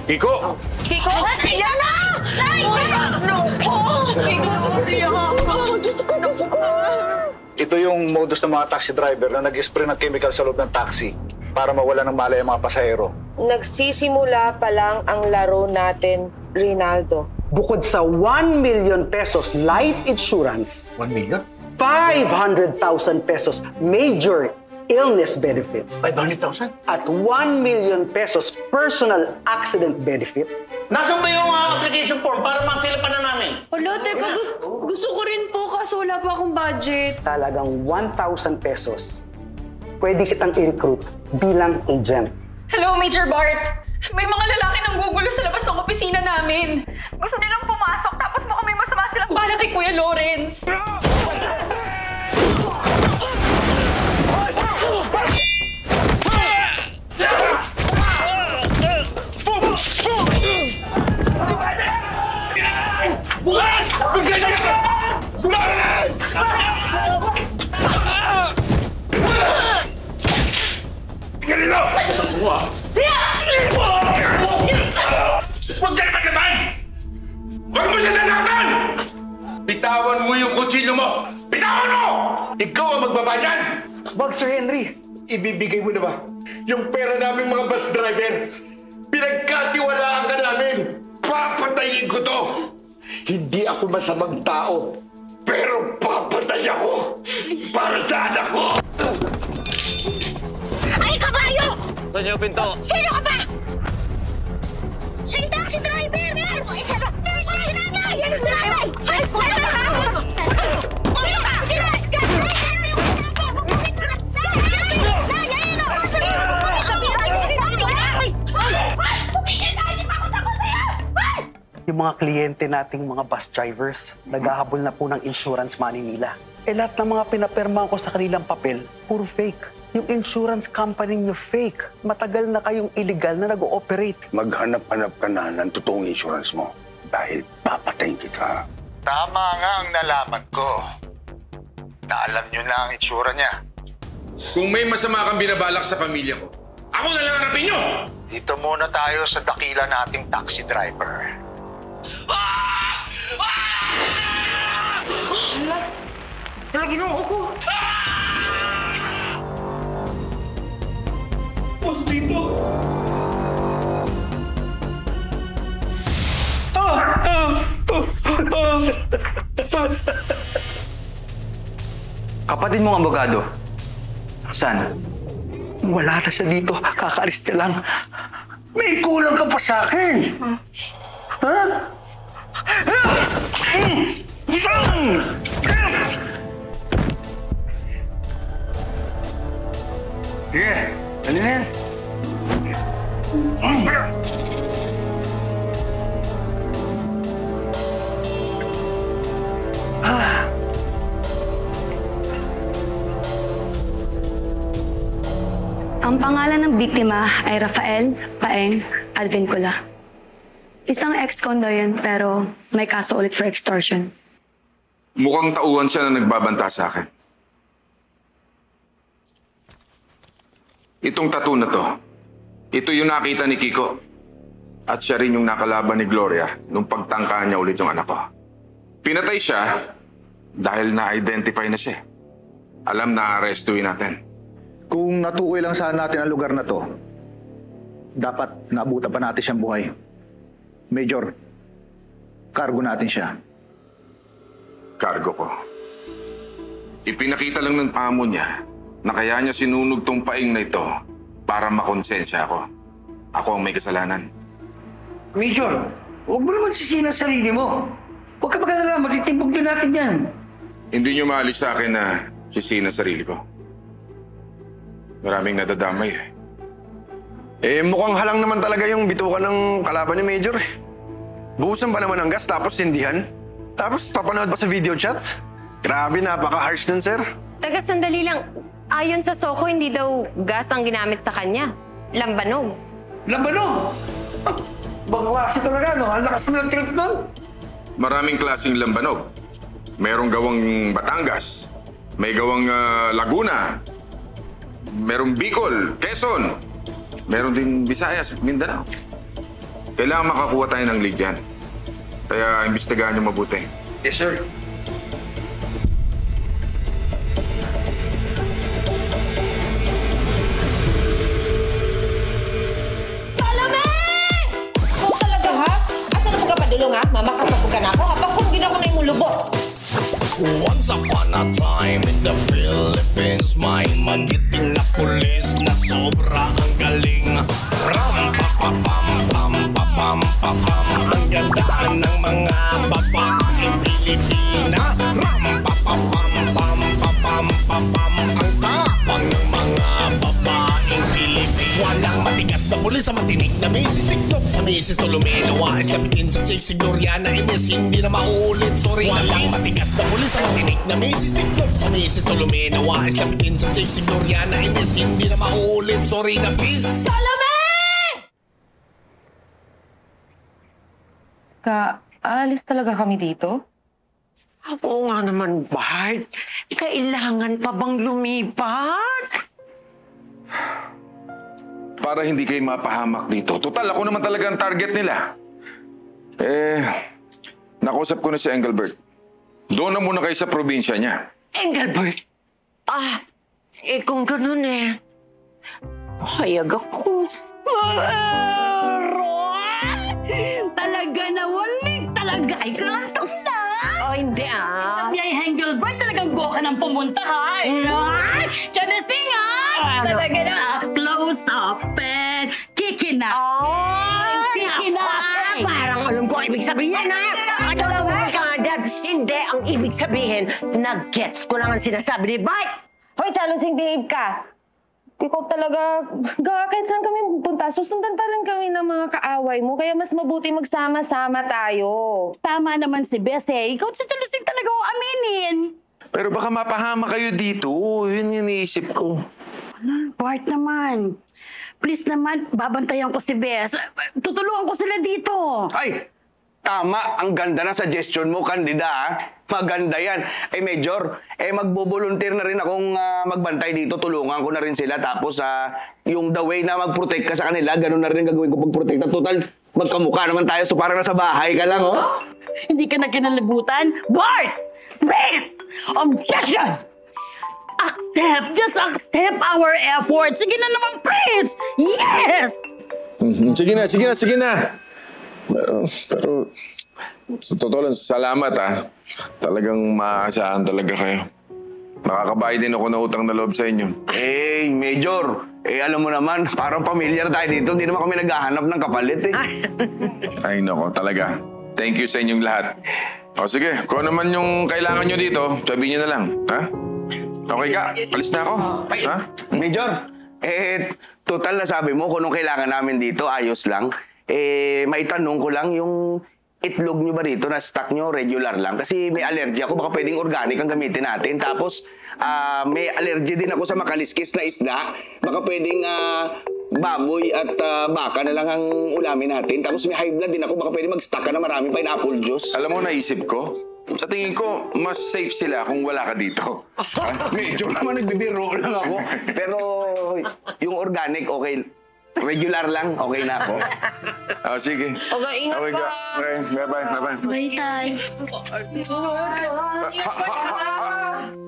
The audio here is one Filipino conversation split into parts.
Kiko! Kiko! Ayan na! Ay! Naku! Kiko! Ito yung modus ng mga taxi driver na nag-spray ng chemical sa loob ng taxi para mawala ng malay ang mga pasahero. Nagsisimula pa lang ang laro natin, Rinaldo. Bukod sa 1 million pesos life insurance, 1 million? 500,000 pesos major illness benefits, 500,000? at 1 million pesos personal accident benefit, Nasaan ba yung application form para ma-fill up na namin? Wala, teka. Gusto ko rin po kaso wala pa akong budget. talagang 1,000 pesos. Pwede kitang i-recruit bilang agent. Hello, Major Bart! May mga lalaki nang gugulo sa labas ng opisina namin. Gusto nilang pumasok tapos mukhang may masama silang bala kay Kuya Lawrence. Bukas! Ganito! Sa buwa! Huwag ka naman! Huwag mo siya sasaktan! Bitawan mo yung kutsilyo mo! Bitawan mo! Ikaw ang magbabayan! Wag, Sir Henry. Ibibigay mo na ba yung pera namin mga bus driver? Pinagkatiwalaan ka namin! Papatayin ko to! Hindi ako masamang tao, pero papatay ako para sa anak ko! Ay, kabayo! Saan yung pinto? Sino ka ba? Siya yung taxi driver! Isa lang! Si nanay! Yan si nanay! Ay, sino ka? Sino ka? Yung mga kliyente nating mga bus drivers, naghahabol na po ng insurance money nila. Lahat ng mga pinapirma ko sa kanilang papel, puro fake. Yung insurance company niyo fake. Matagal na kayong illegal na nag-ooperate. Maghanap-hanap ka na ng totoong insurance mo dahil papatayin kita. Tama nga ang nalaman ko na alam nyo na ang itsura niya. Kung may masama kang binabalak sa pamilya ko, ako na lang harapin nyo! Dito muna tayo sa dakila nating taxi driver. Hala, ginoo ko. Boss, dito! Kapatid mong abogado. Saan? Wala na siya dito. Kakaalis niya lang. May kulang ka pa sa akin! Ha? Sige, dali na yan. Ang pangalan ng biktima ay Rafael Paeng Advincula. Isang ex-condo yun, pero may kaso ulit for extortion. Mukhang tauhan siya na nagbabanta sa akin. Itong tattoo na to, ito yung nakita ni Kiko. At siya rin yung nakalaban ni Gloria nung pagtangka niya ulit yung anak ko. Pinatay siya dahil na-identify na siya. Alam na arestuin natin. Kung natukoy lang sana natin ang lugar na to, dapat naabutan pa natin siyang buhay. Major, cargo natin siya. Cargo ko. Ipinakita lang ng amo niya na kaya niya sinunog tong paing na ito para makonsensya ako. Ako ang may kasalanan. Major, huwag mo naman sisihin ang sarili mo. Huwag ka mag-alala, matitimbog din natin yan. Hindi niyo maalis sa akin na sisihin ang sarili ko. Maraming nadadamay eh. Mukhang halang naman talaga yung bitukan ng kalaban ni Major. Buhusan pa naman ng gas tapos sindihan. Tapos papanood pa sa video chat. Grabe, napaka-harsh nun, sir. Taga sandali lang. Ayon sa Soko, hindi daw gas ang ginamit sa kanya. Lambanog. Lambanog! Bang klase talaga, no? Ang lakas ng trip nun. Maraming klaseng lambanog. Merong gawang Batangas. May gawang Laguna. Merong Bicol, Quezon. Meron din Visayas, Mindanao. Kailangan makakuha tayo ng lead dyan. Kaya imbestigahan niyo mabuti. Yes, sir. Salome! Ikaw talaga, ha? Asa na mo ka padulong, ha? Mamakapapag ka na ako, habang kung ginawa ko na yung lubot. Once upon a time in the Philippines, may magiting na pulis na sobra ang galing. Ram pa pa pam pam pa pam pa pam. Ang gandaan ng mga babaeng Pilipina. Ram pa pa pam pam pa pam pa pam. Ang tapang ng mga babaeng Pilipina. Walang matigas na pulis sa matinig na misis. Tiklop sa misis Tolomeo. Wais na bitin sa Chicks Gloriana. Ines hindi na maulit. Sorry na walang matigas na pulis sa matinig na misis. Tiklop sa misis Tolomeo. Wais na bitin sa Chicks Gloriana. Ines hindi na maulit. Sorry na please. Salome! Aalis talaga kami dito? Oo nga naman, Bart. Kailangan pa bang lumipat? Para hindi kayo mapahamak dito. Total, ako naman talaga ang target nila. Nakausap ko na si Engelbert. Doon na muna kayo sa probinsya niya. Engelbert? Kung ganun hayag ako. Talaga na ulit! Talaga ay kantong na! Hindi Ay, Engelbert, talagang buka ng pumunta ha! Chanasing ha! Talaga na close up and kicking up! Kicking up! Parang alam ko ibig sabihin ha! Hindi, ang ibig sabihin, nag-gets ko lang ang sinasabi ni Bart! Hoy, Chalusing, behave ka! Ikaw talaga, kahit saan kami pupunta, susundan pa rin kami ng mga kaaway mo. Kaya mas mabuti magsama-sama tayo. Tama naman si Bes Ikaw si Chalusing talaga o aminin. Pero baka mapahama kayo dito. Yun yung iniisip ko. Bart naman. Please naman, babantayan ko si Bes. Tutulungan ko sila dito. Ay! Tama, ang ganda na suggestion mo, Candida, ha? Maganda yan. Major, magbo-volunteer na rin akong magbantay dito. Tulungan ko na rin sila. Tapos, yung the way na mag-protect ka sa kanila, ganun na rin gagawin ko pag-protect. Total, magkamukha naman tayo. So, parang nasa bahay ka lang, oh. Hindi ka na kinalibutan? Bart! Please! Objection! Just accept our effort. Sige na naman, please! Yes! Sige na. Pero sa totoo lang, salamat Talagang maaasahan talaga kayo. Makakabayad din ako ng utang na loob sa inyo. Major, alam mo naman, parang pamilyar tayo dito. Hindi naman kami naghahanap ng kapalit Ay nako, talaga. Thank you sa inyong lahat. O sige, kung naman yung kailangan nyo dito, sabihin nyo na lang, ha? Okay ka, palis na ako. Ha? Major, total na sabi mo kung anong kailangan namin dito, ayos lang. Maitanong ko lang yung itlog nyo ba dito na stock nyo regular lang? Kasi may allergy ako, baka pwedeng organic ang gamitin natin. Tapos, may allergy din ako sa makaliskis na isda. Baka pwedeng baboy at baka na lang ang ulamin natin. Tapos may high blood din ako, baka pwedeng mag-stock ka na maraming pineapple juice. Alam mo, naisip ko, sa tingin ko, mas safe sila kung wala ka dito. Medyo naman nagbibiro lang ako. Pero yung organic, okay. Regular lang, okay na ako. Sige. Okay, ingat Okay, pa. Okay, bye-bye. Bye, Tay.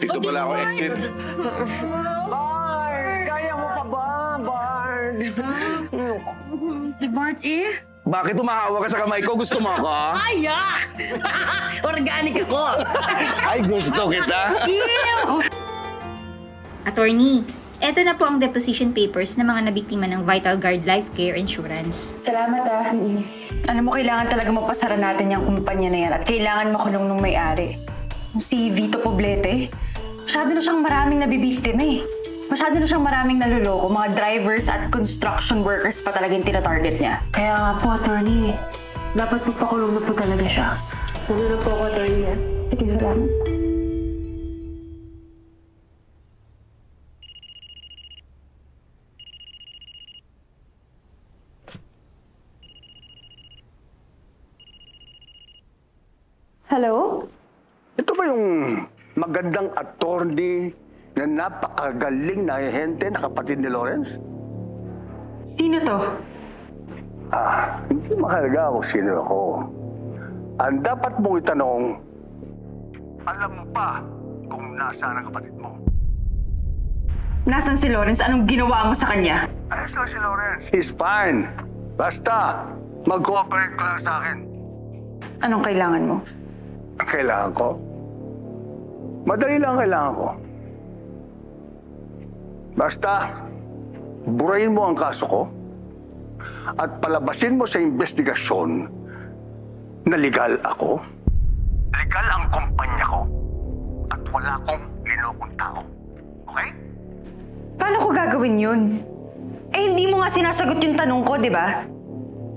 Dito pala ako exit. Bart! Kaya mo pa ba, Bart? Si Bart Bakit tumahawa ka sa kamay ko? Gusto mo ako? Ayak! Organic ako! Ay, gusto kita. Attorney, eto na po ang deposition papers ng mga nabiktima ng Vital Guard Life Care Insurance. Salamat Alam mo, kailangan talaga mapasara natin yung kumpanya na yan at kailangan makulong ng may-ari. Si Vito Poblete, masyado na siyang maraming nabibiktima Masyado na siyang maraming naluloko. Mga drivers at construction workers pa talaga yung tinatarget niya. Kaya nga po, attorney, dapat magpakulong na po talaga siya. Tulong na po ako, attorney. Sige, salamat. Hello? Ito ba yung magandang attorney na napakagaling na ahente na kapatid ni Lawrence? Sino to? Hindi mahalaga kung sino ako. Ang dapat mong itanong, alam mo pa kung nasaan ang kapatid mo? Nasaan si Lawrence? Anong ginawa mo sa kanya? Ayos lang si Lawrence. He's fine. Basta, mag-cooperate ka lang sa akin. Anong kailangan mo? Ang kailangan ko? Madali lang ang kailangan ko. Basta, burahin mo ang kaso ko at palabasin mo sa investigasyon na legal ako, legal ang kumpanya ko, at wala akong nilokong tao. Okay? Paano ko gagawin yun? Eh, hindi mo nga sinasagot yung tanong ko, di ba?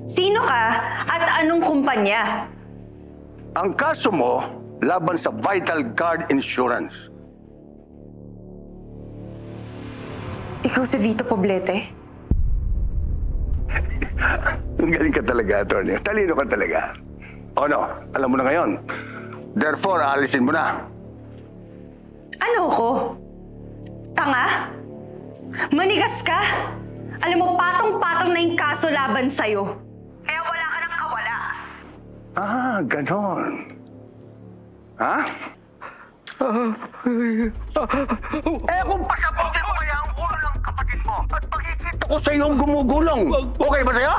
Sino ka at anong kumpanya? Ang kaso mo laban sa Vital Guard Insurance. Ikaw si Vito Poblete? Ang galing ka talaga, attorney. Talino ka talaga. O no, alam mo na ngayon. Therefore, aalisin mo na. Ano ko? Tanga? Manigas ka? Alam mo, patong-patong na yung kaso laban sa'yo. Kaya wala ka nang kawala. Ah, ganon. Ha? Eh kung pasabutin ko kaya ang ulo ng kapatid mo at pagkikita ko sa iyong gumugulong. Okay ba sa'yo?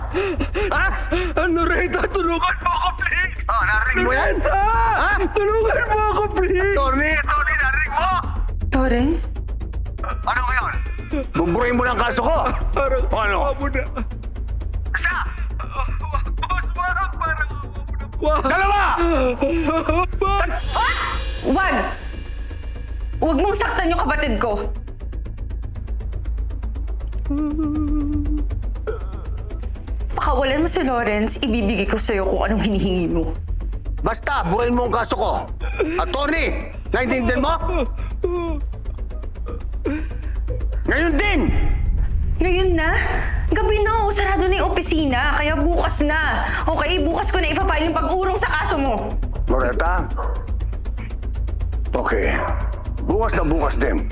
Ha? Loretta, tulungan mo ako, please! Oh, narinig mo yan? Ha? Tulungan mo ako, please! Attorney, narinig mo? Torrens? Ano ngayon? Buburahin mo ng kaso ko? Ano? Isa! Dalawa! Wag! Huwag mong saktan yung kapatid ko. Pakawalan mo si Lawrence, ibibigay ko sa'yo kung anong hinihingi mo. Basta, burahin mo ang kaso ko. Attorney, naintindihan mo? Ngayon din! Ngayon na? Gabi na, oh. Sarado na yung opisina, kaya bukas na. Okay, bukas ko na ipafile yung pag-urong sa kaso mo. Loretta? Okay. Bukas na bukas din.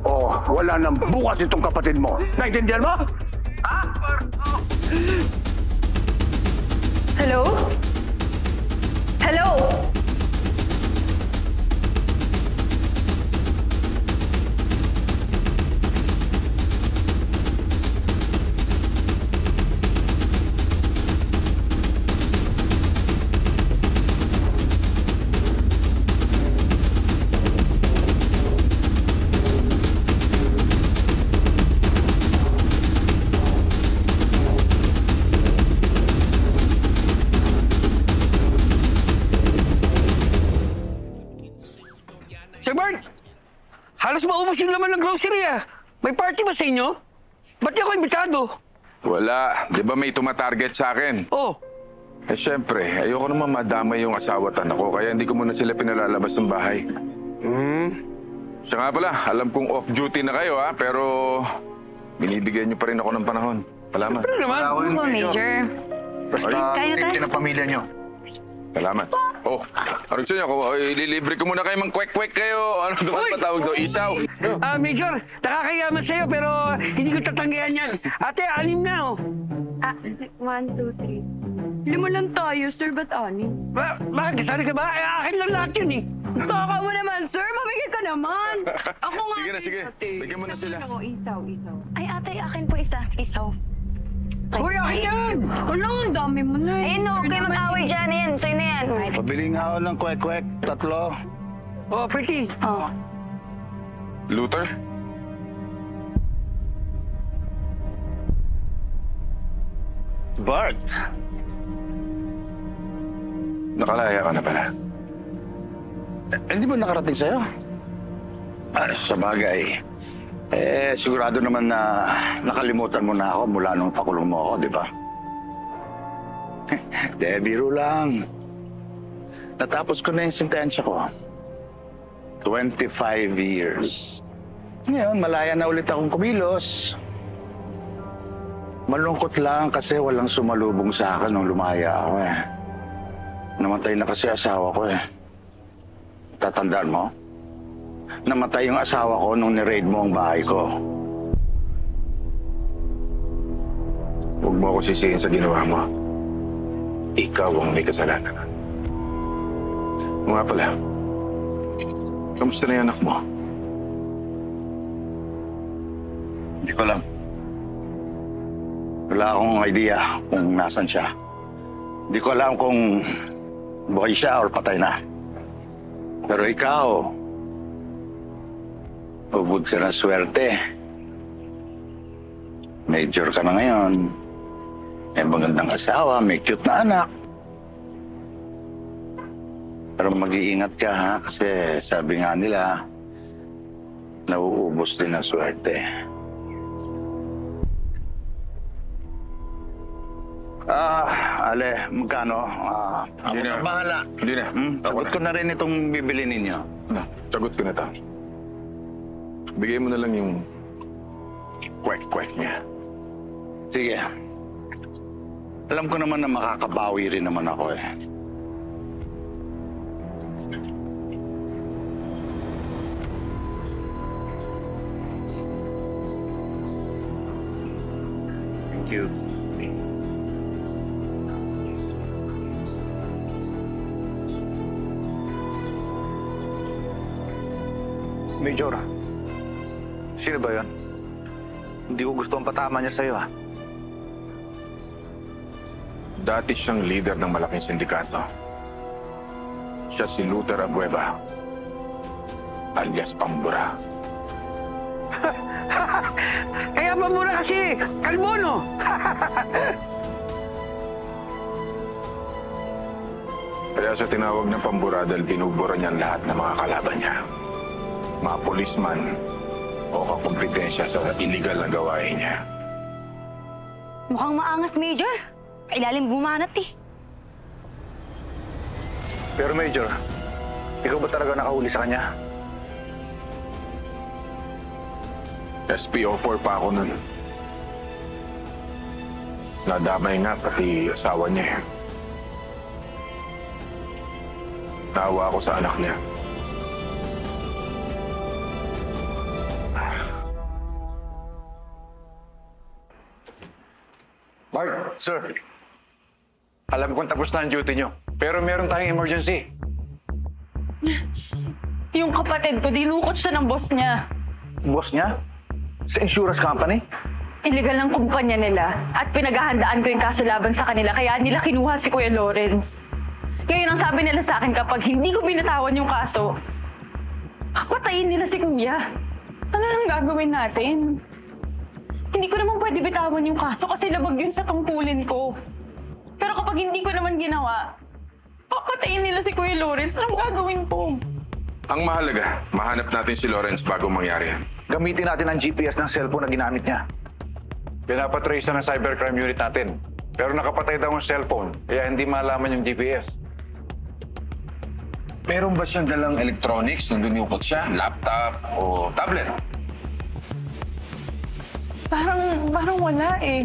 O, wala nang bukas itong kapatid mo. Naintindihan mo? Ha? Hello? Hello? Sir Bart, halos maubos yung laman ng grocery ah. May party ba sa inyo? Ba't di ako imbitado? Wala. Di ba may tumatarget sa akin? Oh. Eh syempre, ayoko naman madamay yung asawa at anak ko, kaya hindi ko muna sila pinalalabas ng bahay. Siya nga pala, alam kong off-duty na kayo ha, pero binibigyan niyo pa rin ako ng panahon. Salamat. Pero naman. Oo, Major. Basta safety ng pamilya nyo. Salamat. Oh, ano gusto niyo? Ililibre ko muna kayo, mang-kwek-kwek kayo. Ano naman patawag daw? Isaw. Major, nakakayaman sa'yo pero hindi ko tatanggihan yan. Ate, 6 na oh. 1, 2, 3. 5 lang tayo, sir. Ba't 6? Bakit? Kasali ka ba? Akin lang lahat yun eh. Kaka mo naman, sir. Mamigay ka naman. Ako nga. Sige na, sige. Bigyan mo na sila. Isaw. Ay, ate, akin po isa. Isaw. Uy, akin yan! Wala, ang dami mo na eh. Ayun, okay, mag-away dyan. Ayan, sa'yo na yan. Pabili nga ako ng kwek-kwek. 3. Oh, pretty. Oh. Luther? Bart! Nakalaya ka na pala. Hindi ba nakarating sa'yo? Sa bagay. Sigurado naman na nakalimutan mo na ako mula nung pakulong mo ako, di ba? Biro lang. Natapos ko na yung sentensya ko. 25 years. Ngayon, malaya na ulit akong kumilos. Malungkot lang kasi walang sumalubong sa akin nung lumaya ako eh. Namatay na kasi asawa ko eh. Tatandaan mo? Namatay yung asawa ko nung ni-raid mo ang bahay ko. Huwag mo ako sisihin sa ginawa mo. Ikaw ang may kasalanan. Nga pala, kamusta na yung anak mo? Hindi ko alam. Wala akong idea kung nasan siya. Hindi ko alam kung buhay siya or patay na. Pero ikaw, ubod ka ng swerte. Major ka na ngayon. May magandang asawa, may cute na anak. Pero mag-iingat ka ha, kasi sabi nga nila, nauubos din ang swerte. Ale, magkano? Ako na bahala. Hindi na. Sagot ko na rin itong bibili ninyo. Sagot ko na to. Bigay mo na lang yung kwek-kwek niya. Sige. Alam ko naman na makakabawi rin naman ako eh. Thank you. Major, sino ba yun? Hindi ko gusto ang patama niya sa'yo, ha? Dati siyang leader ng malaking sindikato. Siya si Luther Abueva, alias Pambura. Kaya Pambura kasi, kalbono! Kaya siya tinawag ng Pambura dahil binubura niya lahat ng mga kalaban niya. Mga polisman o kakumpetensya sa illegal na gawain niya. Mukhang maangas, Major. Kailalim bumanat eh. Pero Major, ikaw ba talaga nakahuli sa kanya? SPO4 pa ako nun. Nadamay nga pati asawa niya. Tawa ako sa anak niya. Mark, sir. Alam kong tapos na ang duty nyo. Pero meron tayong emergency. Yung kapatid ko, dinukot siya ng boss niya. Boss niya? Sa insurance company? Illegal ng kumpanya nila at pinaghahandaan ko yung kaso laban sa kanila kaya nila kinuha si Kuya Lawrence. Ngayon ang sabi nila sa akin kapag hindi ko binatawan yung kaso, patayin nila si Kuya. Ano nang gagawin natin? Hindi ko naman pwede bitawan yung kaso kasi labag yun sa tungkulin ko. Pero kapag hindi ko naman ginawa, papatayin nila si Kuya Lawrence. Anong gagawin ko? Ang mahalaga, mahanap natin si Lawrence bago mangyari yan. Gamitin natin ang GPS ng cellphone na ginamit niya. Pinapatrace na ng cybercrime unit natin. Pero nakapatay daw ang cellphone, kaya hindi malaman yung GPS. Meron ba siyang dalang electronics nung dumukot siya? Laptop o tablet? Parang wala eh.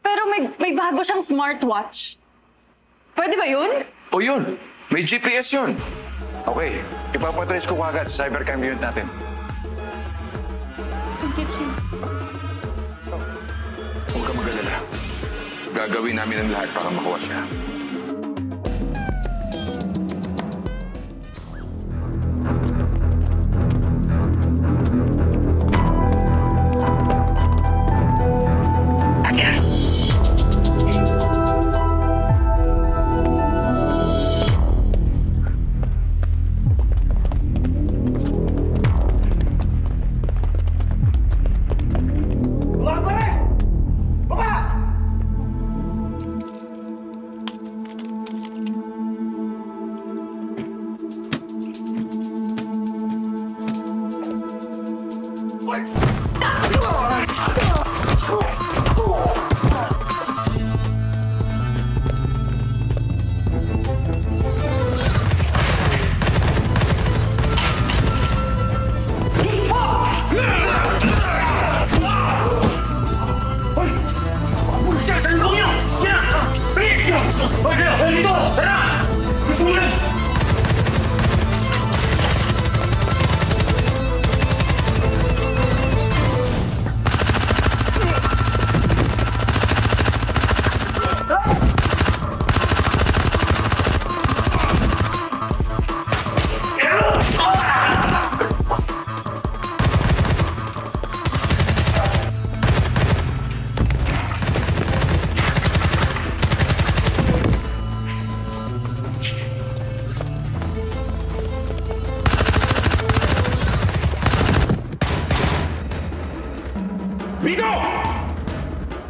Pero may bago siyang smartwatch. Pwede ba yun? O yun, may GPS yun. Okay, ipapatrace ko kagad sa cybercrime unit natin. Huwag ka mag-alala. Gagawin namin ang lahat para makuha siya.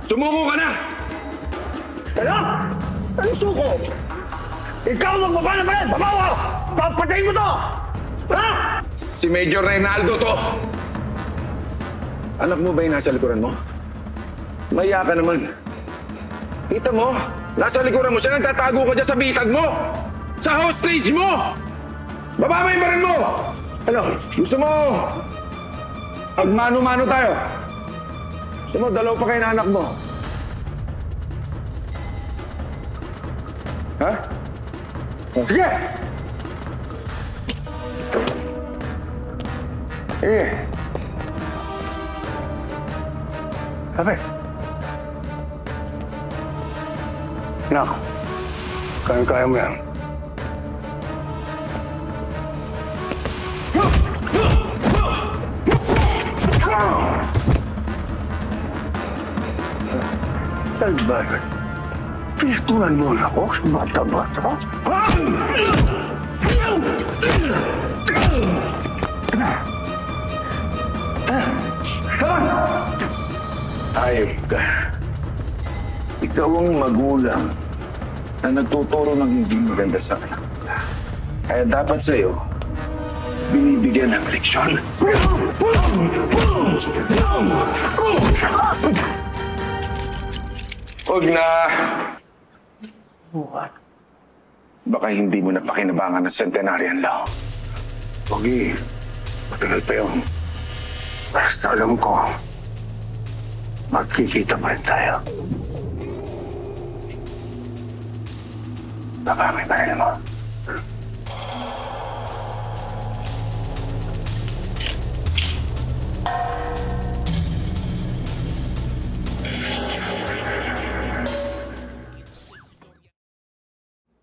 Sumuko ka na! Ano? Ano suko? Ikaw magbaba na ba yan? Baba ko! Papatayin ko to! Ha? Si Major Reynaldo to! Anak mo ba yung nasa likuran mo? Maya ka naman. Kita mo, nasa likuran mo siya, nagtatago ka dyan sa bitag mo! Sa hostage mo! Baba mo yung baril mo! Ano? Gusto mo? Magmano-mano tayo. Gusto mo, dalaw pa kayo na anak mo. Ha? Oh, sige! Sige. Sabi. Nak, kaya mo yan. Talbagan, pinatulan mo na ako sa bata-bata. Ayop ka. Ikaw ang magulang na nagtuturo ng hindi maganda sa anak. Kaya dapat sa'yo, binibigyan ng leksyon. Huwag na. Baka hindi mo na pakinabangan ng centenarian law. Pogi, matagal pa yun. Basta alam ko, magkikita pa rin tayo. Baka may baril mo.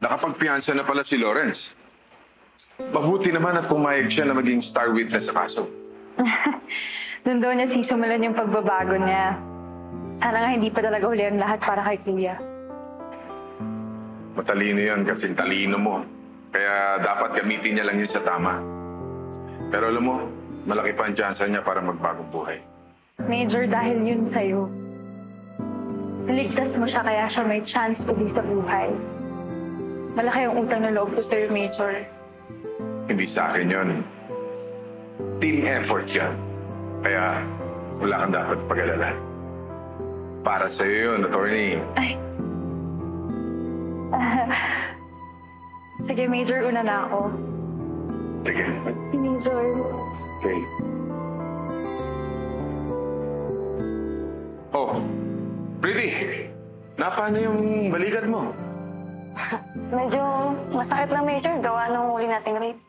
Nakapagpiyansa na pala si Lawrence. Mabuti naman at pumayag siya na maging star witness sa kaso. Doon daw niya sisimulan yung pagbabago niya. Sana nga hindi pa talaga uli ang lahat para kay Kuya. Matalino yun kasi talino mo. Kaya dapat gamitin niya lang yun sa tama. Pero alam mo, malaki pa ang tsansa niya para magbagong buhay. Major, dahil yun sa'yo. Niligtas mo siya kaya siya may chance uli sa buhay. Malaki yung utang na loob ko sa'yo, Major. Hindi sa akin yun. Team effort yan. Kaya wala kang dapat pag-alala. Para sa'yo yun, attorney. Ay. Sige, Major, una na ako. Sige. Major. Okay. Oh, Pretty! Napano yung balikat mo? Medyo masakit lang, Major. Gawa nung huli nating rape.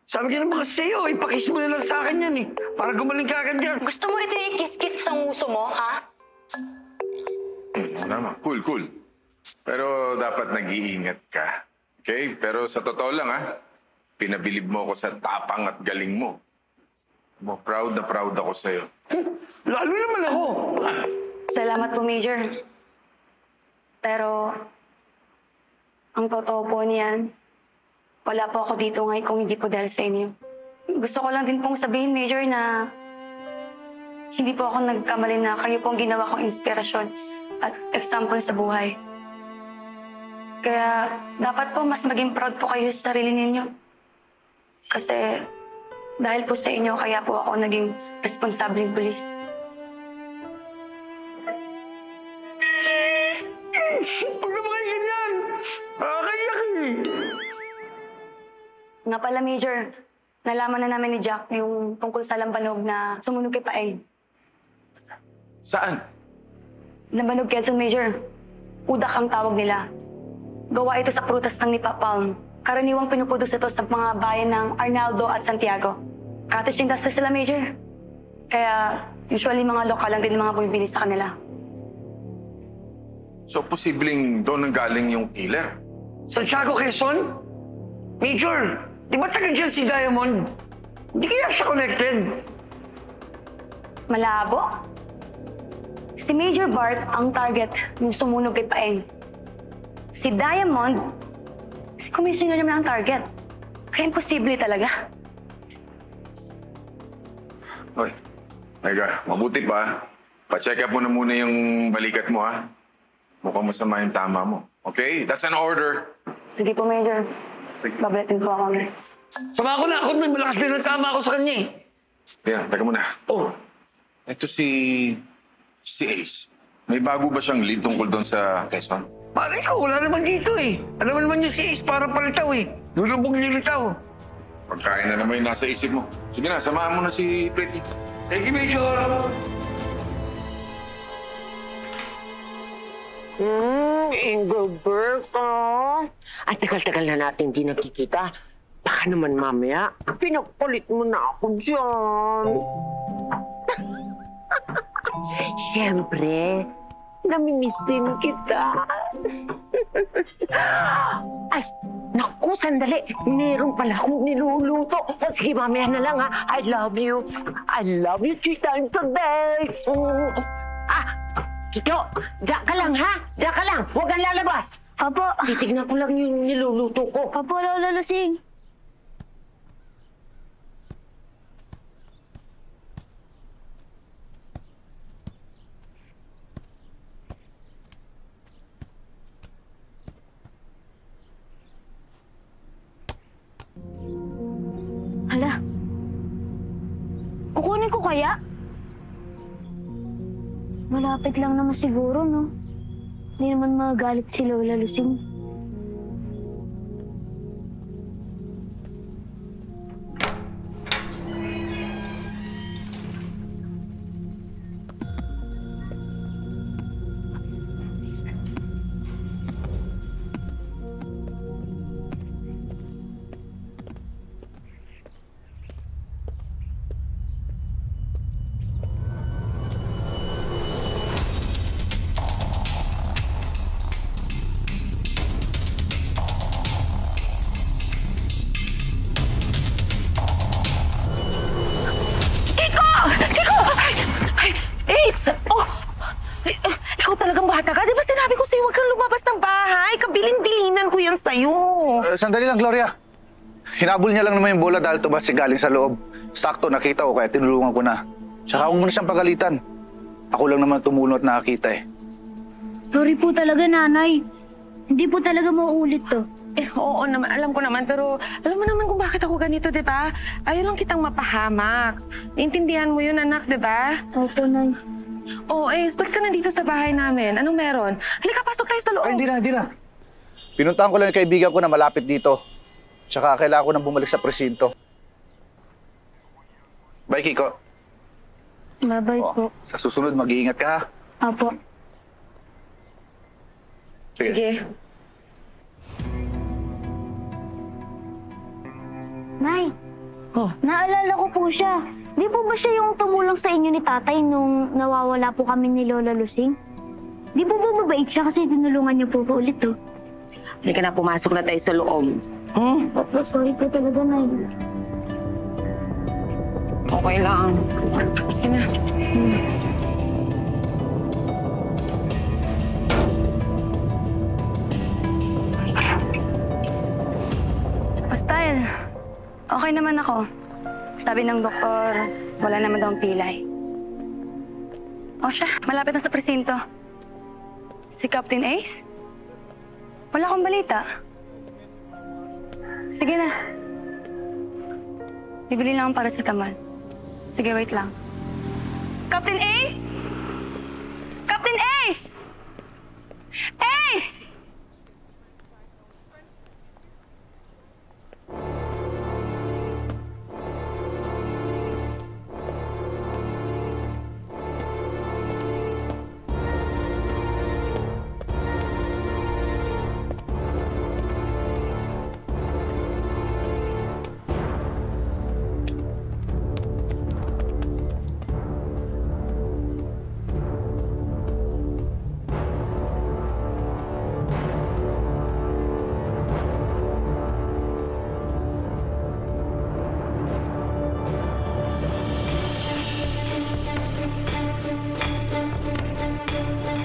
Sabi ka naman kasi sa'yo, ipakiss mo na lang sa akin yan eh. Para gumaling ka agad yan. Gusto mo ito i-kiss-kiss sa nguso mo, ha? Tama, cool. Pero dapat nag-iingat ka. Okay? Pero sa totoo lang pinabilib mo ako sa tapang at galing mo. Proud na proud ako sa'yo. Lalo naman ako. Salamat po, Major. Pero, ang totoo po niyan, wala po ako dito ngayon kung hindi po dahil sa inyo. Gusto ko lang din pong sabihin, Major, na hindi po ako nagkamali na kayo pong ginawa kong inspirasyon at example sa buhay. Kaya dapat po mas maging proud po kayo sa sarili ninyo. Kasi dahil po sa inyo, kaya po ako naging responsableng pulis. Huwag naman kayo ganyan! Nakakayak eh! Nga pala, Major, nalaman na namin ni Jack yung tungkol sa lambanog na sumunog kay Paeng. Saan? Lambanog Quezon, Major. Udak ang tawag nila. Gawa ito sa prutas ng Nipa Palm. Karaniwang pinuproduce ito sa mga bayan ng Arnaldo at Santiago. Cottage industry sila, Major. Kaya usually mga lokal lang din mga bumibili sa kanila. So, posibleng doon ang galing yung killer? Santiago, Quezon? Major, di ba taga dyan si Diamond? Hindi kaya siya connected? Malabo? Si Major Bart ang target ng sumunog kay Paeng. Si Diamond, si Commissioner naman ang target. Kaya imposible talaga. Hoy, Mega, mabuti pa. Pa-check up mo na muna yung balikat mo, ha? Mukhang masama yung tama mo. Okay? That's an order. Sige po, Major. Babalitin po ako. Sama ko na ako, may malakas din ang tama ako sa kanya eh. Kaya, taga muna. Oh, ito si Ace. May bago ba siyang lead tungkol doon sa Quezon? Pare ko, wala naman dito eh. Alam naman yung si Ace, parang palitaw eh. Lulubog lilitaw. Pagkain na naman yung nasa isip mo. Sige na, samahan mo na si Pretty. Thank you, Major. Engelbert, oh. Ang tagal-tagal na natin di nakikita. Baka naman mamaya, pinagpalit mo na ako dyan. Siyempre, namimiss din kita. Ay, naku, sandali. Meron pala akong niluluto. O sige, mamaya na lang, ha. I love you. I love you 3 times a day. Kiko, diyan ka lang, ha? Diyan ka lang. Huwag kang lalabas. Apo. Titignan ko lang yung niluluto ko. Apo, Lola Lusing. Hala. Kukunin ko kaya? Malapit lang naman siguro, no? Hindi naman magagalit si Lola Lusing. Sandali lang, Gloria. Hinabol niya lang naman yung bola dahil tumas si galing sa loob. Sakto, nakita ko kaya tinulungan ko na. Tsaka huwag mo na siyang pagalitan. Ako lang naman tumulong at nakakita eh. Sorry po talaga, nanay. Hindi po talaga mauulit to. Oo naman, alam ko naman, pero alam mo naman kung bakit ako ganito, di ba? Ayaw lang kitang mapahamak. Naintindihan mo yun, anak, di ba? Opo, nay. Ace, ba't ka nandito sa bahay namin? Anong meron? Halika, pasok tayo sa loob. Ay, hindi na. Pinuntahan ko lang yung kaibigan ko na malapit dito. Tsaka kailangan ko nang bumalik sa presinto. Bye, Kiko. Bye-bye po. Sa susunod, mag-iingat ka, ha? Apo. Sige. Nay, naalala ko po siya. Di po ba siya yung tumulong sa inyo ni tatay nung nawawala po kami ni Lola Lusing? Di po ba mabait siya kasi tinulungan niyo po ulit, oh? Halika na, pumasok na tayo sa loob. Opo, sorry po talaga, Nay. Okay lang. Sige na. Sige na. Style, okay naman ako. Sabi ng doktor, wala naman daw ang pilay. O siya, malapit na sa presinto. Si Captain Ace? Wala akong balita. Sige na. Bibili lang ang paracetamol. Sige, wait lang. Captain Ace? Captain Ace! Ace!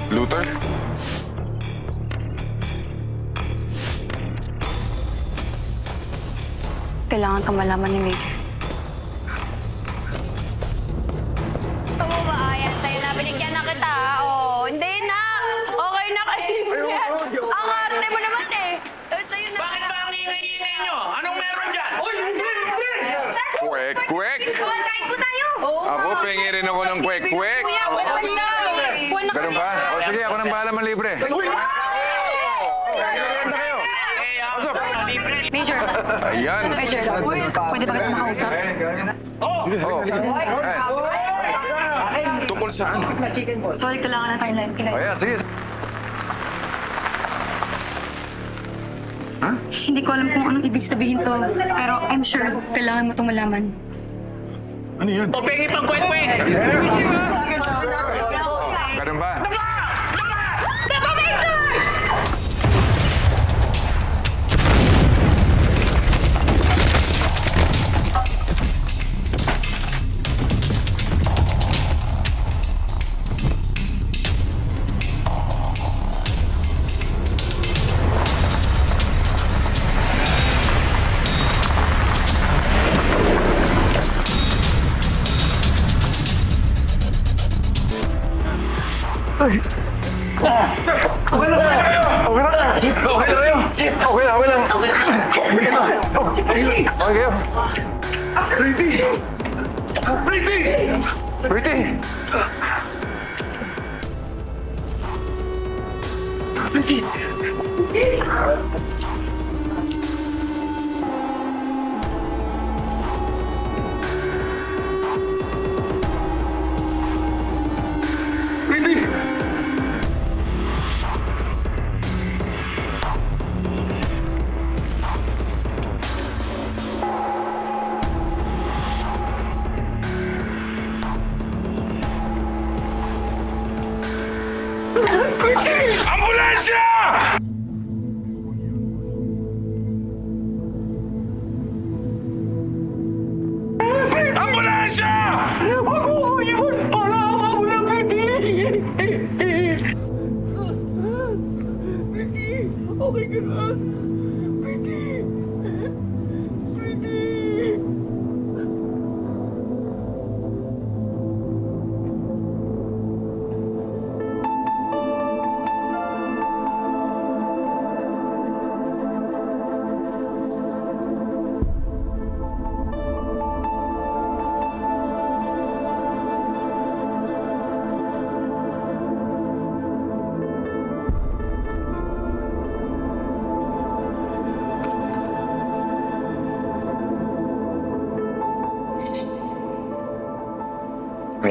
Luther? Kailangan ka malaman ni Major. Ito mo ba, Ayan? Sa'yo na binigyan ng ang kwek-kwek. Kuya, pwes na. Ganun ba? O sige, ako nang bahala manlibre. Major. Ayan. Major, pwede ba kita makausap? Sige, halika. Tungkol saan? Sorry, kailangan na tayo lang. Ayan, sige. Hindi ko alam kung anong ibig sabihin to, pero I'm sure kailangan mo itong malaman. Ano yan? O, pengi pang kwek-kwek! Ganun ba? Dapa, Major! Sir! Okay lang kayo! Okay lang! Chip! Okay lang kayo! Chip! Okay lang! Okay lang! Okay lang! Okay kayo! Pretty! Pretty! Pretty! Pretty! Pretty! Ambulansya! Ambulansya! Ako! Yun! Para ako na, Pretty! Pretty! Okay ka na? Pretty! Pretty!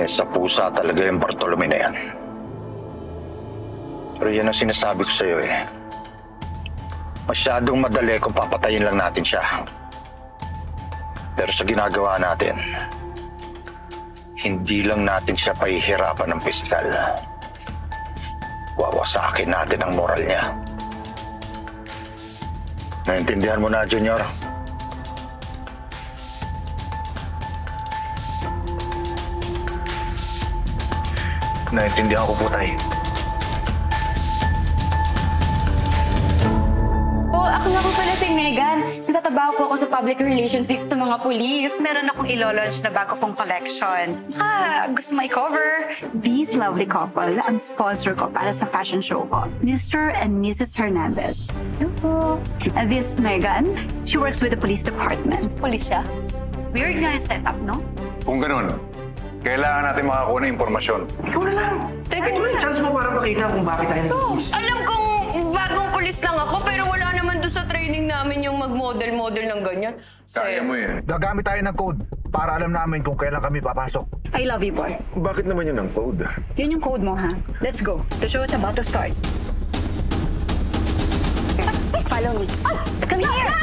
Sa pusa talaga yung Bartolome na yan. Pero yan ang sinasabi ko sa'yo eh. Masyadong madali kung papatayin lang natin siya. Pero sa ginagawa natin, hindi lang natin siya pahihirapan ng pisikal. Wawasakin natin ang moral niya. Naintindihan mo na, Junior? Naintindihan ko po, Tay. Ako nga po pala si Megan. Nagtatrabaho po ako sa public relations dito sa mga pulis. Meron akong ilo-launch na bago kong collection. Gusto mo i-cover? This lovely couple ang sponsor ko para sa fashion show ko, Mr. and Mrs. Hernandez. Hello. And this is Megan. She works with the police department. Police siya? Weird nga yung setup, no? Kung ganun, kailangan natin makakuha ng impormasyon. Ikaw na lang! Teka, ano ba yung chance mo para makita kung bakit tayo nag-police? Alam kong bagong pulis lang ako, pero wala naman doon sa training namin yung mag-model-model ng ganyan. Kaya mo yan. Gagamit tayo ng code para alam namin kung kailan kami papasok. I love you, boy. Bakit naman yun ang code? Yun yung code mo, ha? Let's go. The show is about to start. Follow me. Oh, come here!